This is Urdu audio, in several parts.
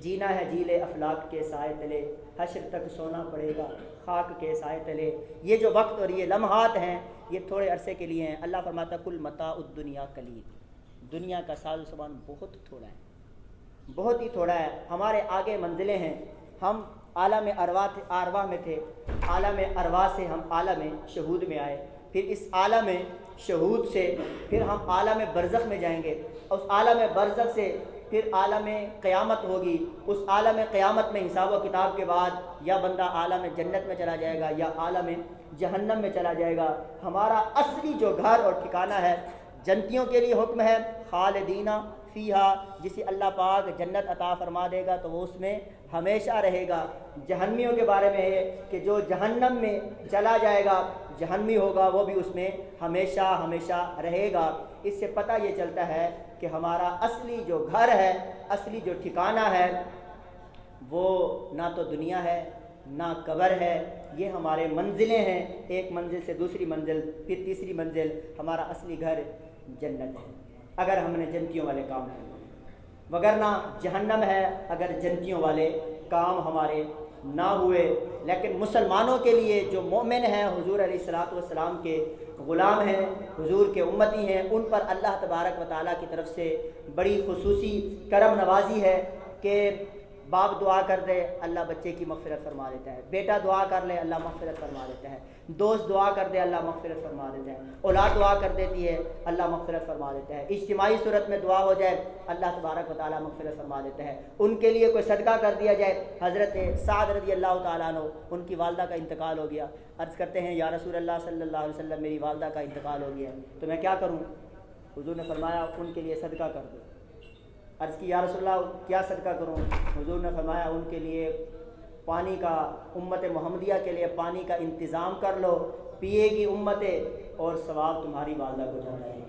جینا ہے جیلے افلاک کے سائے تلے، حشر تک سونا پڑے گا خاک کے سائے تلے۔ یہ جو وقت اور یہ لمحات ہیں یہ تھوڑے عرصے کے لیے ہیں۔ اللہ فرماتا کل متاع الدنیا قلیل، دنیا کا ساز و سامان بہت تھوڑا ہے، بہت ہی تھوڑا ہے۔ ہمارے آگے منزلیں ہیں۔ ہم عالم ارواح میں تھے، عالم ارواح سے ہم عالم شہود میں آئے، پھر اس عالم شہود سے پھر ہم عالم برزخ میں جائیں گے، اس عالم برزخ سے پھر عالم قیامت ہوگی۔ اس عالم قیامت میں حساب و کتاب کے بعد یا بندہ عالم جنت میں چلا جائے گا یا عالم جہنم میں چلا جائے گا۔ ہمارا اصلی جو گھر اور ٹھکانہ ہے، جنتیوں کے لیے حکم ہے خالدینہ فیہا، جسے اللہ پاک جنت عطا فرما دے گا تو وہ اس میں ہمیشہ رہے گا۔ جہنمیوں کے بارے میں ہے کہ جو جہنم میں چلا جائے گا، جہنمی ہوگا، وہ بھی اس میں ہمیشہ ہمیشہ رہے گا۔ اس سے پتہ یہ چلتا ہے کہ ہمارا اصلی جو گھر ہے، اصلی جو ٹھکانہ ہے، وہ نہ تو دنیا ہے نہ قبر ہے، یہ ہمارے منزلیں ہیں، ایک منزل سے دوسری منزل پھر تیسری منزل۔ ہمارا اصلی گھر جنت ہے اگر ہم نے جنتیوں والے کام کیے، وگرنہ جہنم ہے اگر جنتیوں والے کام ہمارے نہ ہوئے۔ لیکن مسلمانوں کے لیے جو مومن ہیں، حضور علیہ الصلوۃ والسلام کے غلام ہیں، حضور کے امتی ہیں، ان پر اللہ تبارک و تعالیٰ کی طرف سے بڑی خصوصی کرم نوازی ہے کہ باپ دعا کر دے اللہ بچے کی مغفرت فرما دیتا ہے، بیٹا دعا کر لے اللہ مغفرت فرما دیتا ہے، دوست دعا کر دے اللہ مغفرت فرما دیتا ہے، اولاد دعا کر دیتی ہے اللہ مغفرت فرما دیتا ہے، اجتماعی صورت میں دعا ہو جائے اللہ تبارک و تعالیٰ مغفرت فرما دیتا ہے۔ ان کے لیے کوئی صدقہ کر دیا جائے، حضرت سعد رضی اللہ تعالیٰ عنہ، ان کی والدہ کا انتقال ہو گیا، عرض کرتے ہیں یا رسول اللہ صلی اللہ علیہ وسلم میری والدہ کا انتقال ہو گیا تو میں کیا کروں؟ حضور نے فرمایا ان کے لیے صدقہ کر دو۔ عرض کی یا رسول اللہ کیا صدقہ کروں؟ حضور نے فرمایا ان کے لیے پانی کا، امت محمدیہ کے لیے پانی کا انتظام کر لو، پیے گی امت اور ثواب تمہاری والدہ کو جاتا ہے۔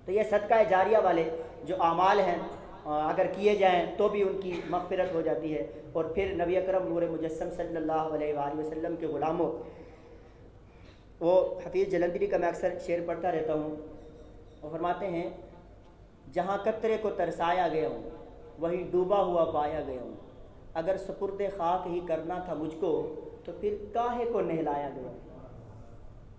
تو یہ صدقہ جاریہ والے جو اعمال ہیں اگر کیے جائیں تو بھی ان کی مغفرت ہو جاتی ہے۔ اور پھر نبی اکرم نور مجسم صلی اللہ علیہ وآلہ وسلم کے غلاموں، وہ حفیظ جلندری کا میں اکثر شعر پڑھتا رہتا ہوں، وہ فرماتے ہیں جہاں قطرے کو ترسایا گیا ہوں وہیں ڈوبا ہوا پایا گیا ہوں، اگر سپرد خاک ہی کرنا تھا مجھ کو تو پھر کاہے کو نہلایا گیا ہوں۔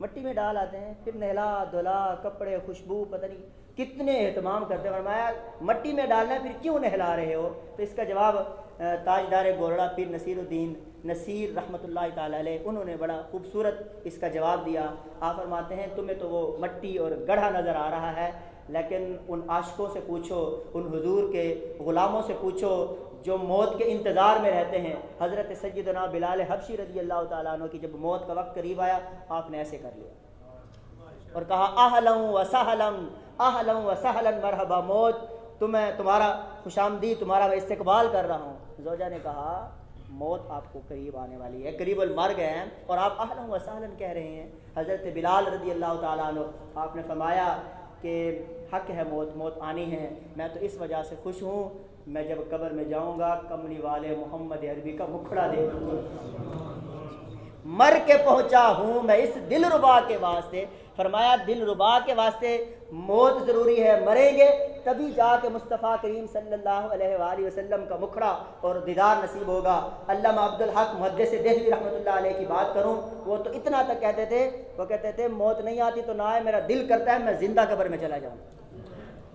مٹی میں ڈال آتے ہیں پھر نہلا دھلا کپڑے خوشبو پتہ نہیں کتنے اہتمام کرتے ہیں، فرمایا مٹی میں ڈالنا ہے پھر کیوں نہلا رہے ہو؟ تو اس کا جواب تاجدار گورڑا پیر نصیر الدین نصیر رحمۃ اللہ تعالی علیہ، انہوں نے بڑا خوبصورت اس کا جواب دیا۔ آپ فرماتے ہیں تمہیں تو وہ مٹی اور گڑھا نظر آ رہا ہے، لیکن ان عاشقوں سے پوچھو، ان حضور کے غلاموں سے پوچھو جو موت کے انتظار میں رہتے ہیں۔ حضرت سیدنا بلال حبشی رضی اللہ تعالیٰ عنہ کی جب موت کا وقت قریب آیا آپ نے ایسے کر لیا اور کہا اہلاً و سہلاً، اہلاً و سہلاً، مرحبا موت، تمہارا خوش آمدید، تمہارا میں استقبال کر رہا ہوں۔ زوجہ نے کہا موت آپ کو قریب آنے والی ہے، قریب المرگ ہے اور آپ اہلاً و سہلاً کہہ رہے ہیں۔ حضرت بلال رضی اللہ تعالیٰ عنہ آپ نے فرمایا کہ حق ہے موت، موت آنی ہے، میں تو اس وجہ سے خوش ہوں میں جب قبر میں جاؤں گا کملی والے محمد عربی کا مکھڑا دیکھوں گا، مر کے پہنچا ہوں میں اس دل ربا کے واسطے۔ فرمایا دل ربا کے واسطے موت ضروری ہے، مریں گے تبھی جا کے مصطفیٰ کریم صلی اللہ علیہ وآلہ وسلم کا مکھڑا اور دیدار نصیب ہوگا۔ علامہ عبدالحق محدث دہلوی رحمۃ اللہ علیہ کی بات کروں، وہ تو اتنا تک کہتے تھے، وہ کہتے تھے موت نہیں آتی تو نہ آئے، میرا دل کرتا ہے میں زندہ قبر میں چلا جاؤں۔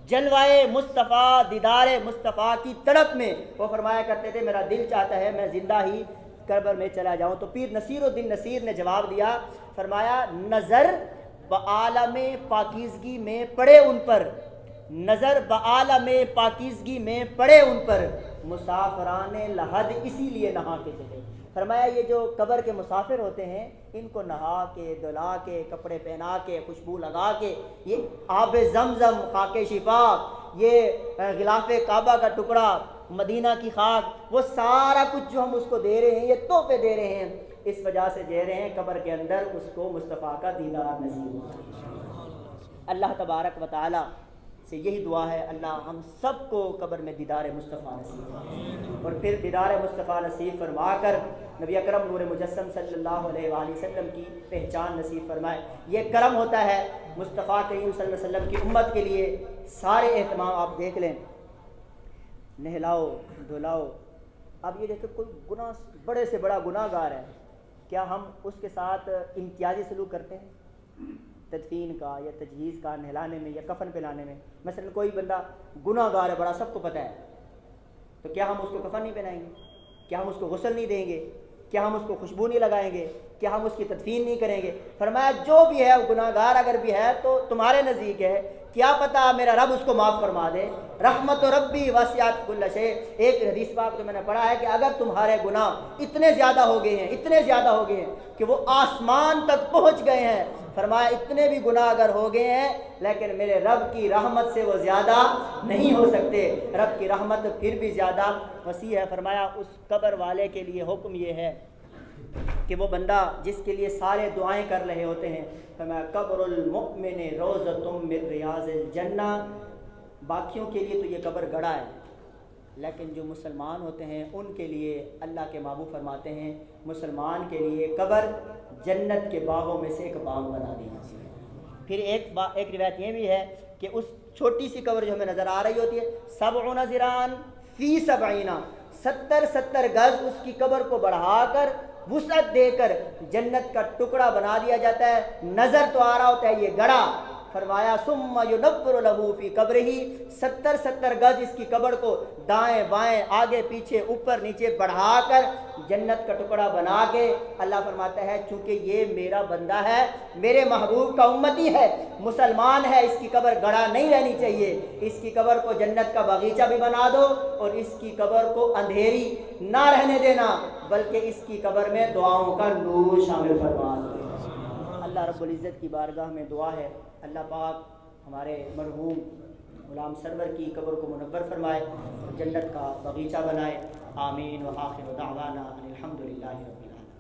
جلوائے مصطفیٰ، دیدار مصطفیٰ کی تڑپ میں وہ فرمایا کرتے تھے میرا دل چاہتا ہے میں زندہ ہی قبر میں چلا جاؤں۔ تو پیر نصیر الدین نصیر نے جواب دیا، فرمایا نظر بعالم پاکیزگی میں پڑے ان پر، نظر بعالم پاکیزگی میں پڑے ان پر، مسافران لحد اسی لیے نہا کے چلے۔ فرمایا یہ جو قبر کے مسافر ہوتے ہیں ان کو نہا کے دھلا کے کپڑے پہنا کے خوشبو لگا کے، یہ آب زمزم، خاک شفا، یہ غلاف کعبہ کا ٹکڑا، مدینہ کی خاک، وہ سارا کچھ جو ہم اس کو دے رہے ہیں یہ تحفے دے رہے ہیں، اس وجہ سے دے رہے ہیں قبر کے اندر اس کو مصطفیٰ کا دیدار نصیب ہو۔ اللہ تبارک و تعالی سے یہی دعا ہے اللہ ہم سب کو قبر میں دیدار مصطفیٰ نصیب فرمائے اور پھر دیدار مصطفیٰ نصیب فرما کر نبی اکرم نور مجسم صلی اللہ علیہ وآلہ وسلم کی پہچان نصیب فرمائے۔ یہ کرم ہوتا ہے مصطفیٰ کریم صلی اللہ علیہ وسلم کی امت کے لیے۔ سارے اہتمام آپ دیکھ لیں، نہلاؤ دھلاؤ. اب یہ دیکھو کوئی گناہ بڑے سے بڑا گناہ گار ہے, کیا ہم اس کے ساتھ امتیازی سلوک کرتے ہیں تدفین کا یا تجہیز کا, نہلانے میں یا کفن پہنانے میں؟ مثلا کوئی بندہ گناہ گار ہے بڑا, سب کو پتہ ہے, تو کیا ہم اس کو کفن نہیں پہنائیں گے؟ کیا ہم اس کو غسل نہیں دیں گے؟ کیا ہم اس کو خوشبو نہیں لگائیں گے؟ کیا ہم اس کی تدفین نہیں کریں گے؟ فرمایا جو بھی ہے گناہ گار اگر بھی ہے تو تمہارے نزدیک ہے, کیا پتہ میرا رب اس کو معاف فرما دے. رحمت و ربی وسعت کل شیء. ایک حدیث پاک جو میں نے پڑھا ہے کہ اگر تمہارے گناہ اتنے زیادہ ہو گئے ہیں کہ وہ آسمان تک پہنچ گئے ہیں, فرمایا اتنے بھی گناہ اگر ہو گئے ہیں لیکن میرے رب کی رحمت سے وہ زیادہ نہیں ہو سکتے. رب کی رحمت پھر بھی زیادہ وسیع ہے. فرمایا اس قبر والے کے لیے حکم یہ ہے کہ وہ بندہ جس کے لیے سارے دعائیں کر رہے ہوتے ہیں, فرمایا قبر المؤمن روضۃ من ریاض الجنہ. باقیوں کے لیے تو یہ قبر گڑھا ہے, لیکن جو مسلمان ہوتے ہیں ان کے لیے اللہ کے محبوب فرماتے ہیں مسلمان کے لیے قبر جنت کے باغوں میں سے ایک باغ بنا دی جاتی ہے. پھر ایک روایت یہ بھی ہے کہ اس چھوٹی سی قبر جو ہمیں نظر آ رہی ہوتی ہے 70 ذراعًا فی 70, 70 گز اس کی قبر کو بڑھا کر وسعت دے کر جنت کا ٹکڑا بنا دیا جاتا ہے. نظر تو آ رہا ہوتا ہے یہ گڑھا. فرمایا ثم ينور له فی قبرہ, 70 گز اس کی قبر کو دائیں بائیں آگے پیچھے اوپر نیچے بڑھا کر جنت کا ٹکڑا بنا کے اللہ فرماتا ہے چونکہ یہ میرا بندہ ہے, میرے محبوب کا امتی ہے, مسلمان ہے, اس کی قبر گڑھا نہیں رہنی چاہیے. اس کی قبر کو جنت کا باغیچہ بھی بنا دو اور اس کی قبر کو اندھیری نہ رہنے دینا, بلکہ اس کی قبر میں دعاؤں کا نور شامل فرما دو. اللہ رب العزت کی بارگاہ میں دعا ہے اللہ پاک ہمارے مرحوم غلام سرور کی قبر کو منور فرمائے, جنت کا باغیچہ بنائے. آمین. وآخر دعوانا ان الحمد للہ رب العالمین.